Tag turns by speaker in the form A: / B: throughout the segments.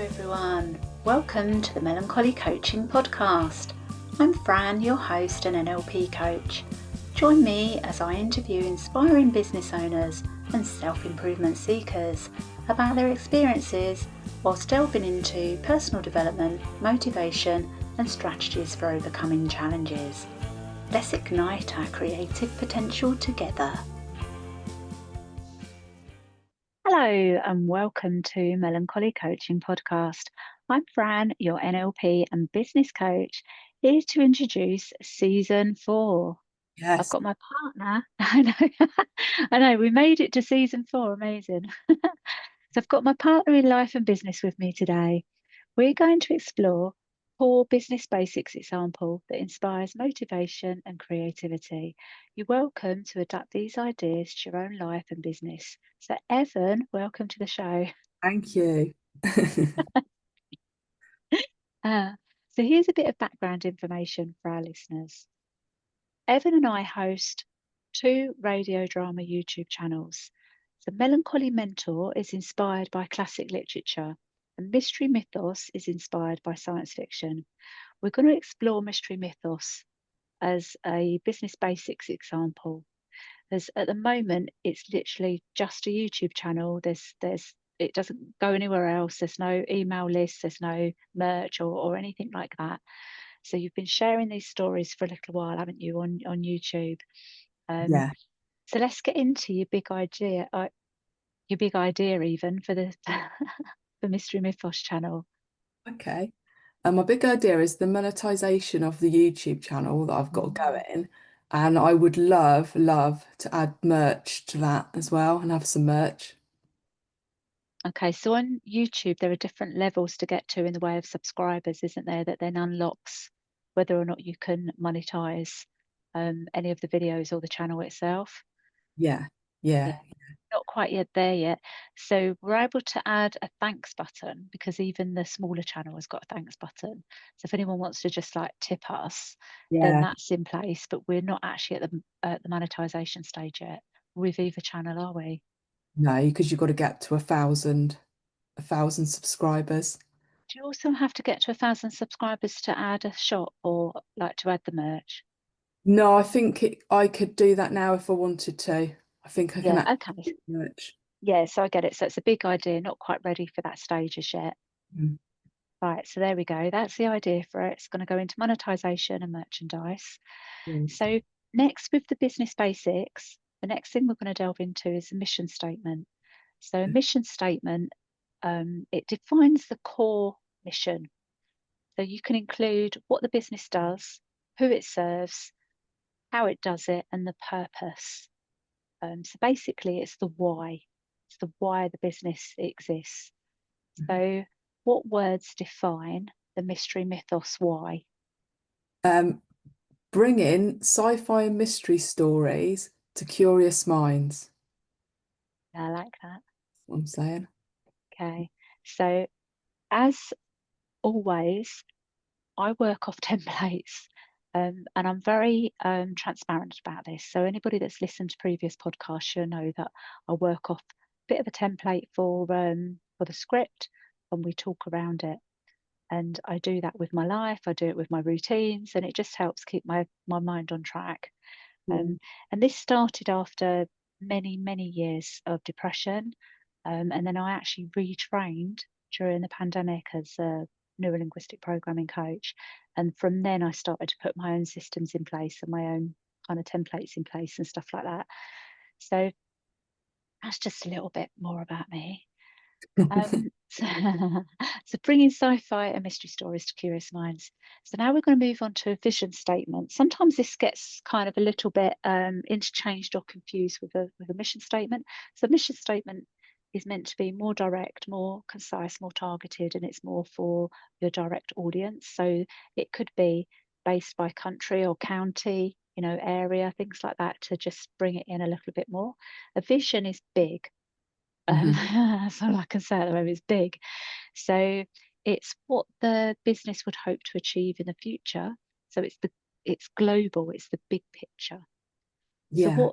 A: everyone. Welcome to the Melancholy Coaching Podcast. I'm Fran, your host and NLP coach. Join me as I interview inspiring business owners and self-improvement seekers about their experiences whilst delving into personal development, motivation and strategies for overcoming challenges. Let's ignite our creative potential together. Hello and welcome to Melancholy Coaching Podcast. I'm Fran, your NLP and business coach, here to introduce season 4.
B: Yes.
A: I've got my partner. I know, we made it to season 4, amazing. So I've got my partner in life and business with me today. We're going to explore 4 business basics example that inspires motivation and creativity. You're welcome to adapt these ideas to your own life and business. So Evan, welcome to the show.
B: Thank you.
A: So here's a bit of background information for our listeners. Evan and I host 2 radio drama YouTube channels. The Melancholy Mentor is inspired by classic literature and Mystery Mythos is inspired by science fiction. We're going to explore Mystery Mythos as a business basics example. As at the moment, it's literally just a YouTube channel. It doesn't go anywhere else. There's no email list, there's no merch or anything like that. So you've been sharing these stories for a little while, haven't you, on YouTube?
B: Yeah.
A: So let's get into your big idea even for the the Mystery Mythos channel.
B: Okay. My big idea is the monetization of the YouTube channel that I've got going. And I would love to add merch to that as well and have some merch.
A: Okay, so on YouTube, there are different levels to get to in the way of subscribers, isn't there? That then unlocks whether or not you can monetize any of the videos or the channel itself.
B: Yeah.
A: Not quite yet there yet. So we're able to add a thanks button because even the smaller channel has got a thanks button. So if anyone wants to just like tip us, then
B: Yeah.
A: that's in place. But we're not actually at the monetization stage yet with either channel, are we?
B: No, because you've got to get to 1,000 subscribers.
A: Do you also have to get to 1,000 subscribers to add a shop or like to add the merch?
B: No, I think I could do that now if I wanted to. I think I can
A: Yeah,
B: add
A: okay.
B: merch.
A: Yeah, so I get it. So it's a big idea, not quite ready for that stage as yet.
B: Mm.
A: Right, so there we go. That's the idea for it. It's going to go into monetization and merchandise.
B: Yes.
A: So next with the business basics, the next thing we're going to delve into is a mission statement. So a mission statement, it defines the core mission. So you can include what the business does, who it serves, how it does it, and the purpose. So basically, it's the why. It's the why the business exists. So what words define the mystery mythos why?
B: Bring in sci-fi and mystery stories to curious minds.
A: I like that.
B: That's what I'm saying.
A: Okay. So as always, I work off templates. And I'm very transparent about this. So anybody that's listened to previous podcasts should know that I work off a bit of a template for the script, and we talk around it. And I do that with my life. I do it with my routines, and it just helps keep my mind on track.
B: Yeah.
A: And this started after many years of depression, and then I actually retrained during the pandemic as a neurolinguistic programming coach. And from then I started to put my own systems in place and my own kind of templates in place and stuff like that. So that's just a little bit more about me. So bringing sci-fi and mystery stories to curious minds. So now we're going to move on to a vision statement. Sometimes this gets kind of a little bit interchanged or confused with a mission statement. So a mission statement is meant to be more direct, more concise, more targeted, and it's more for your direct audience. So it could be based by country or county, area, things like that, to just bring it in a little bit more. A vision is big. That's all I can say at the moment. It's big. So it's what the business would hope to achieve in the future. So it's global. It's the big picture. So
B: Yeah.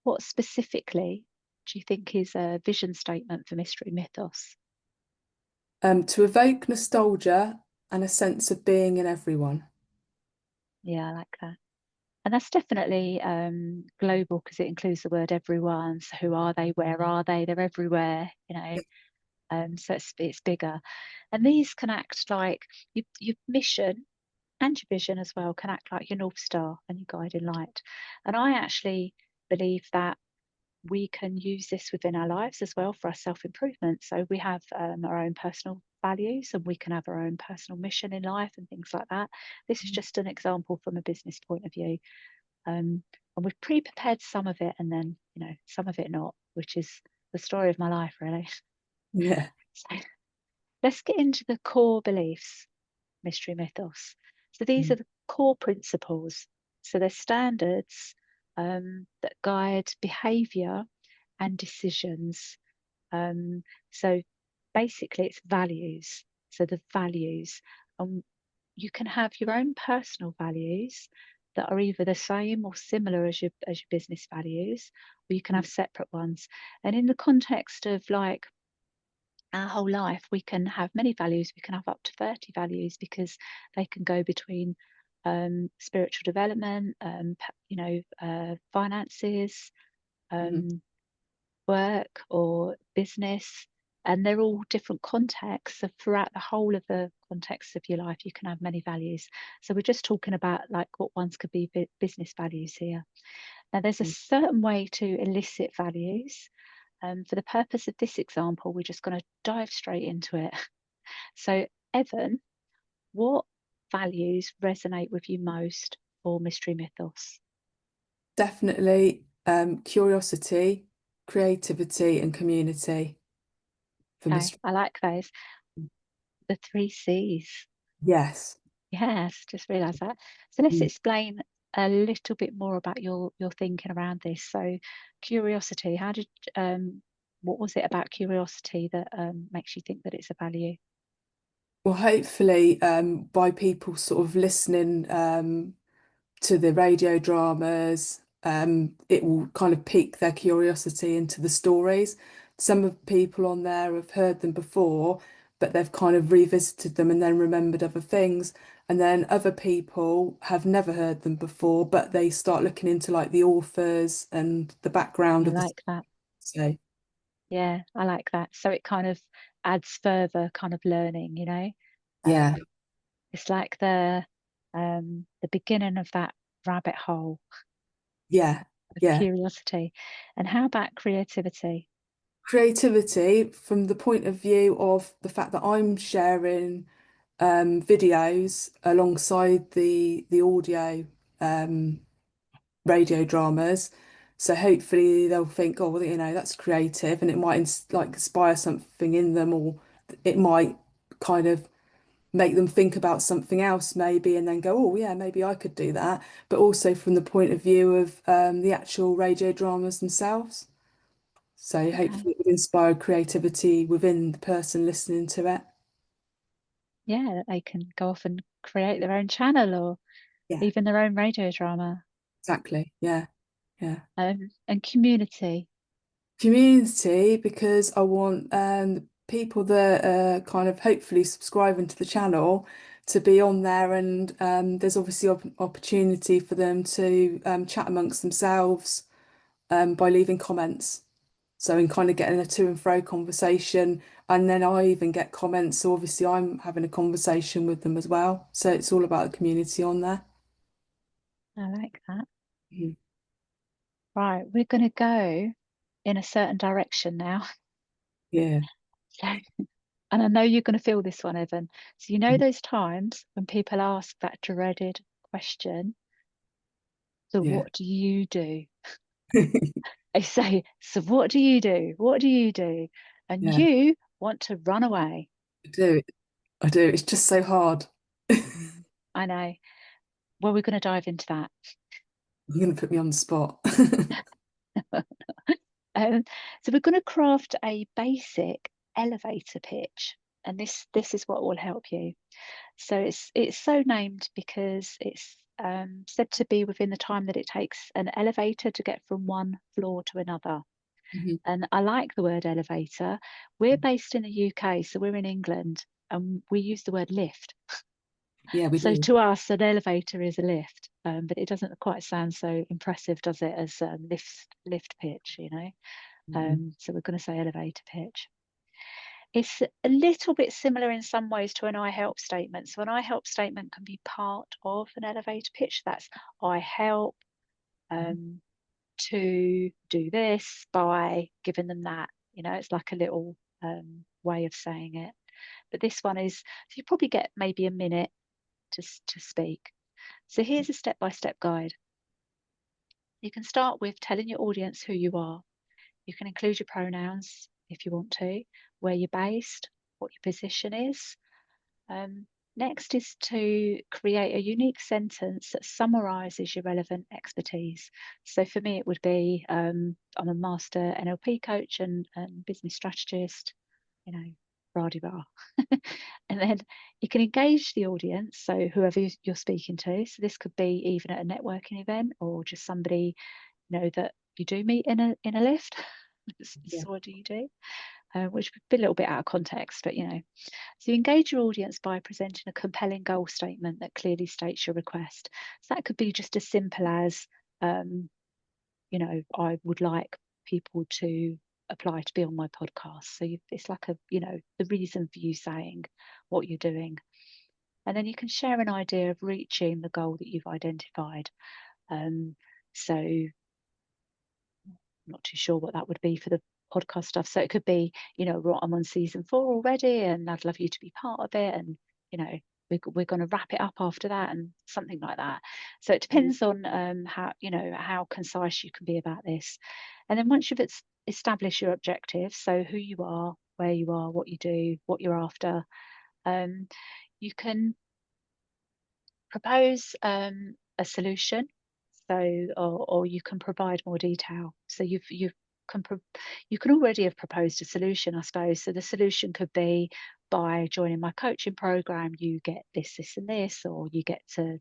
A: what specifically do you think is a vision statement for Mystery Mythos?
B: To evoke nostalgia and a sense of being in everyone.
A: Yeah, I like that. And that's definitely global because it includes the word everyone. So who are they? Where are they? They're everywhere, you know. So it's bigger. And these can act like your mission and your vision as well can act like your North Star and your guiding light. And I actually believe that we can use this within our lives as well for our self-improvement. So we have our own personal values and we can have our own personal mission in life and things like that. This is just an example from a business point of view. And we've pre-prepared some of it and then, you know, some of it not, which is the story of my life, really.
B: Yeah.
A: So let's get into the core beliefs, Mystery Mythos. So these are the core principles. So they're standards that guide behavior and decisions. So basically, it's values. So the values. You can have your own personal values that are either the same or similar as your business values, or you can have separate ones. And in the context of like our whole life, we can have many values. We can have up to 30 values because they can go between spiritual development, finances,
B: Mhm.
A: um, work or business, and they're all different contexts. So throughout the whole of the context of your life, you can have many values. So we're just talking about like what ones could be business values here. Now, there's a certain way to elicit values. For the purpose of this example, we're just going to dive straight into it. So, Evan, what values resonate with you most for Mystery Mythos?
B: Definitely curiosity, creativity, and community for
A: Okay,
B: mystery.
A: I like those. The three C's.
B: Yes.
A: Yes, just realised that. So let's
B: Mm.
A: explain a little bit more about your thinking around this. So curiosity, what was it about curiosity that makes you think that it's a value?
B: Well, hopefully, by people sort of listening to the radio dramas, it will kind of pique their curiosity into the stories. Some of the people on there have heard them before, but they've kind of revisited them and then remembered other things. And then other people have never heard them before, but they start looking into like the authors and the background
A: I
B: of the
A: like that.
B: so
A: Yeah, I like that. So it kind of adds further kind of learning, you know.
B: yeah,
A: Um, it's like the beginning of that rabbit hole
B: yeah,
A: of
B: yeah.
A: curiosity. And how about creativity?
B: Creativity from the point of view of the fact that I'm sharing videos alongside the audio um, radio dramas. So hopefully they'll think, oh, well, you know, that's creative, and it might like inspire something in them, or it might kind of make them think about something else maybe, and then go, oh, yeah, maybe I could do that. But also from the point of view of the actual radio dramas themselves. So
A: Okay.
B: hopefully it would inspire creativity within the person listening to it.
A: Yeah, that they can go off and create their own channel or
B: Yeah,
A: even their own radio drama.
B: exactly. Yeah, yeah.
A: And community.
B: Community, because I want people that are kind of hopefully subscribing to the channel to be on there, and there's obviously opportunity for them to chat amongst themselves by leaving comments. So in kind of getting a to and fro conversation, and then I even get comments. So obviously I'm having a conversation with them as well. So it's all about the community on there.
A: I like that.
B: Mhm.
A: Right, we're going to go in a certain direction now.
B: Yeah.
A: So, and I know you're going to feel this one, Evan. So, you know, those times when people ask that dreaded question, so
B: Yeah.
A: what do you do? They say, so what do you do? What do you do? And
B: Yeah,
A: you want to run away.
B: I do. I do. It's just so hard.
A: Mm, I know. Well, we're going to dive into that.
B: You're going to put me on the spot.
A: Um, so we're going to craft a basic elevator pitch, and this is what will help you. So it's so named because it's said to be within the time that it takes an elevator to get from one floor to another.
B: Mhm.
A: And I like the word elevator. We're based in the UK, so we're in England, and we use the word lift.
B: Yeah, we
A: So
B: do.
A: to us, an elevator is a lift, but it doesn't quite sound so impressive, does it, as lift pitch, you know?
B: Mhm.
A: So we're going to say elevator pitch. It's a little bit similar in some ways to an I help statement. So an I help statement can be part of an elevator pitch. That's I help um, to do this by giving them that. You know, it's like a little way of saying it. But this one is, so you probably get maybe a minute to speak. So here's a step-by-step guide. You can start with telling your audience who you are. You can include your pronouns if you want to, where you're based, what your position is. Next is to create a unique sentence that summarises your relevant expertise. So for me, it would be I'm a master NLP coach and business strategist, you know, rah de rah. And then you can engage the audience, so whoever you're speaking to. So this could be even at a networking event or just somebody, you know, that you do meet in a lift.
B: Yeah.
A: So what do you do? Which would be a little bit out of context, but you know. So you engage your audience by presenting a compelling goal statement that clearly states your request. So that could be just as simple as, you know, I would like people to apply to be on my podcast. So it's like a, you know, the reason for you saying what you're doing. And then you can share an idea of reaching the goal that you've identified. So I'm not too sure what that would be for the podcast stuff. So it could be, you know, right, I'm on season 4 already, and I'd love you to be part of it. And, you know, we're going to wrap it up after that, and something like that. So it depends on how, you know, how concise you can be about this. And then once you've established your objectives, so who you are, where you are, what you do, what you're after, you can propose a solution, so or you can provide more detail. So can you can already have proposed a solution, I suppose. So the solution could be, by joining my coaching program, you get this, this, and this, or you get to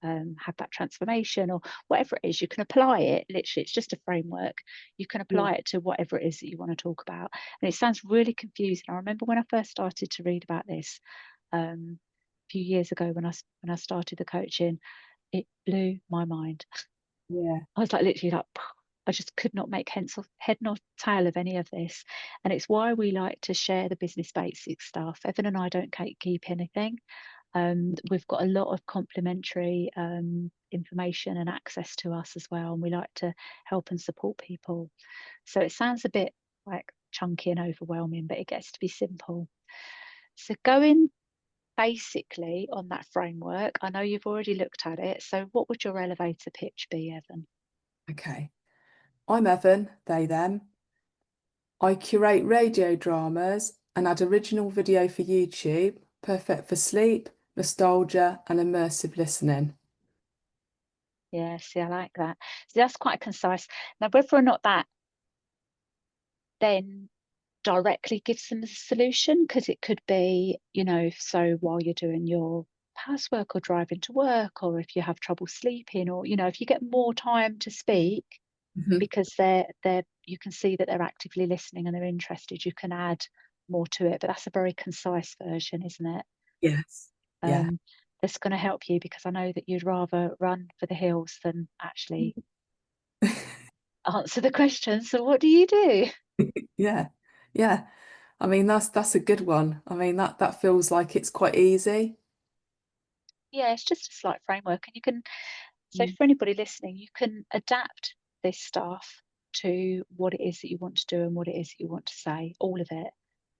A: have that transformation, or whatever it is. You can apply it. Literally, it's just a framework. You can
B: Yeah.
A: apply it to whatever it is that you want to talk about. And it sounds really confusing. I remember when I first started to read about this, a few years ago, when I started the coaching, it blew my mind.
B: Yeah.
A: I was like literally like, I just could not make head nor tail of any of this. And it's why we like to share the business basics stuff. Evan and I don't keep anything. We've got a lot of complementary information and access to us as well, and we like to help and support people. So it sounds a bit like chunky and overwhelming, but it gets to be simple. So going basically on that framework, I know you've already looked at it. So what would your elevator pitch be, Evan?
B: Okay. I'm Evan, they, them. I curate radio dramas and add original video for YouTube, perfect for sleep, nostalgia, and immersive listening.
A: Yeah, see, I like that. So that's quite concise. Now, whether or not that then directly gives them the solution, because it could be, you know, so while you're doing your housework or driving to work, or if you have trouble sleeping, or, you know, if you get more time to speak
B: Mhm.
A: because they're you can see that they're actively listening and they're interested, you can add more to it. But that's a very concise version, isn't it?
B: Yes. Yeah.
A: Um, that's going to help you, because I know that you'd rather run for the hills than actually answer the question. So what do you do?
B: Yeah. Yeah. I mean, that's a good one. I mean, that feels like it's quite easy.
A: Yeah, it's just a slight framework, and you can, so
B: Mm.
A: for anybody listening, you can adapt this stuff to what it is that you want to do and what it is that you want to say, all of it.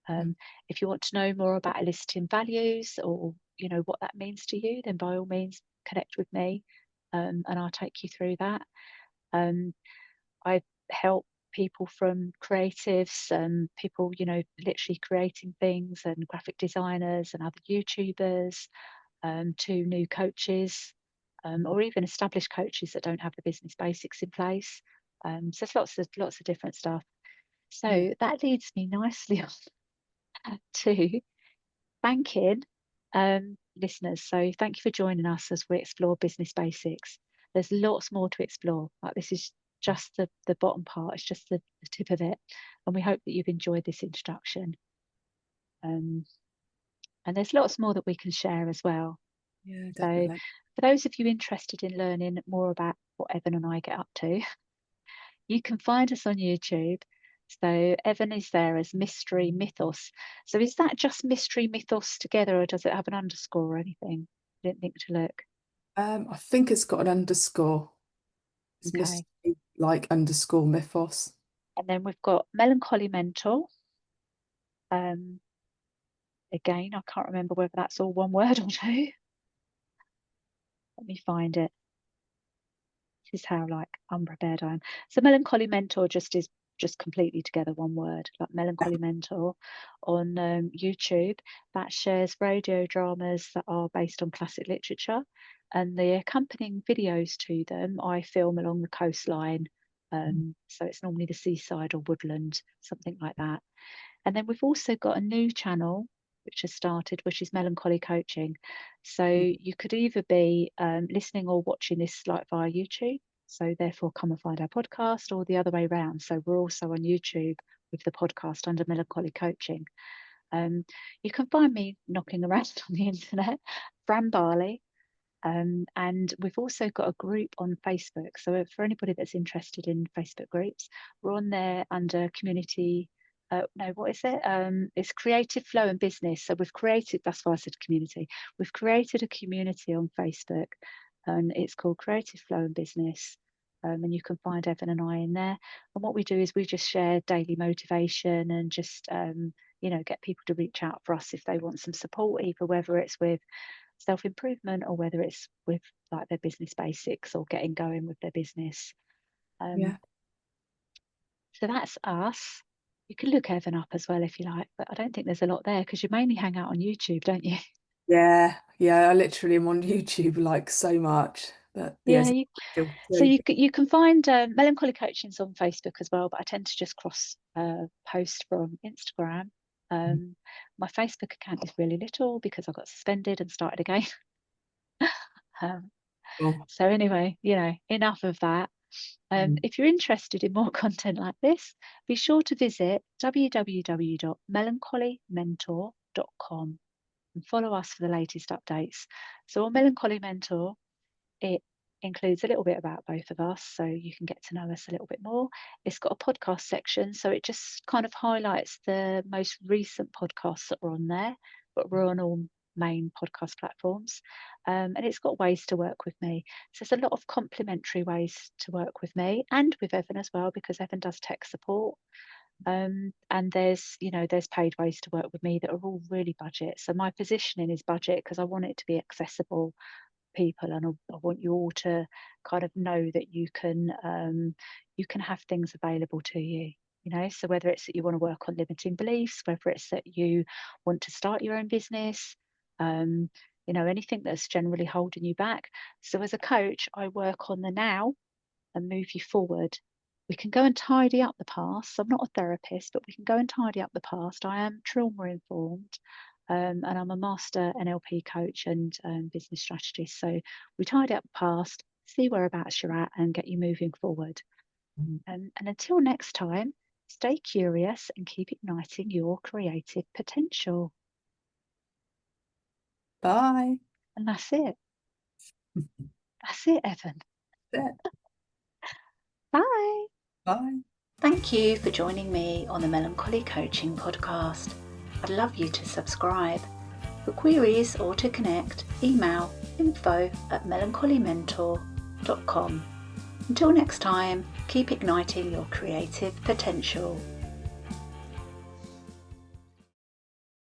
B: Mm.
A: If you want to know more about eliciting values, or, you know, what that means to you, then by all means connect with me, and I'll take you through that. Um, I help people from creatives and people, you know, literally creating things, and graphic designers and other YouTubers, to new coaches, or even established coaches that don't have the business basics in place. So it's lots of different stuff.
B: Yeah.
A: So that leads me nicely on to thanking listeners. So thank you for joining us as we explore business basics. There's lots more to explore. Like, this is just the bottom part. It's just the tip of it. And we hope that you've enjoyed this introduction. And there's lots more that we can share as well.
B: Yeah,
A: So
B: definitely.
A: for those of you interested in learning more about what Evan and I get up to, you can find us on YouTube. So Evan is there as Mystery Mythos. So is that just Mystery Mythos together, or does it have an underscore or anything? I didn't think to look.
B: I think it's got an underscore. It's
A: Okay.
B: mystery like underscore mythos.
A: And then we've got Melancholy Mentor. Again, I can't remember whether that's all one word or two. Let me find it. This is how like unprepared I am. So Melancholy Mentor is just completely together one word, like Melancholy Mentor on YouTube. That shares radio dramas that are based on classic literature, and the accompanying videos to them I film along the coastline. So it's normally the seaside or woodland, something like that. And then we've also got a new channel which has started, which is Melancholy Coaching. So you could either be listening or watching this like via YouTube. So therefore come and find our podcast, or the other way around. So we're also on YouTube with the podcast under Melancholy Coaching. You can find me knocking around on the internet, Fran Barley. And we've also got a group on Facebook. So for anybody that's interested in Facebook groups, we're on there under community. No, what is it? It's Creative Flow and Business. So we've created, that's why I said community. We've created a community on Facebook, and it's called Creative Flow and Business. And you can find Evan and I in there. And what we do is we just share daily motivation and just, get people to reach out for us if they want some support, either whether it's with self-improvement or whether it's with like their business basics or getting going with their business.
B: Yeah.
A: So that's us. You can look Evan up as well if you like, but I don't think there's a lot there because you mainly hang out on YouTube, don't you?
B: Yeah, yeah, I literally am on YouTube like so much. But
A: Yeah,
B: yes,
A: so you can find Melancholy Coaching's on Facebook as well, but I tend to just cross post from Instagram. My Facebook account is really little because I got suspended and started again.
B: cool.
A: So anyway, enough of that. If you're interested in more content like this, be sure to visit www.melancholymentor.com and follow us for the latest updates. So on Melancholy Mentor, it includes a little bit about both of us, so you can get to know us a little bit more. It's got a podcast section, so it just kind of highlights the most recent podcasts that are on there, but we're on all main podcast platforms. And it's got ways to work with me. So there's a lot of complementary ways to work with me and with Evan as well, because Evan does tech support. And there's paid ways to work with me that are all really budget. So my positioning is budget because I want it to be accessible people, and I want you all to kind of know that you can have things available to you. So whether it's that you want to work on limiting beliefs, whether it's that you want to start your own business, anything that's generally holding you back. So as a coach, I work on the now and move you forward. We can go and tidy up the past. I'm not a therapist, but we can go and tidy up the past. I am trauma informed. And I'm a master NLP coach and business strategist. So we tidy up the past, see whereabouts you're at, and get you moving forward. And until next time, stay curious and keep igniting your creative potential.
B: Bye.
A: And that's it. That's it, Evan.
B: That's it.
A: Bye.
B: Bye.
A: Thank you for joining me on the Melancholy Coaching Podcast. I'd love you to subscribe. For queries or to connect, email info@melancholymentor.com. Until next time, keep igniting your creative potential.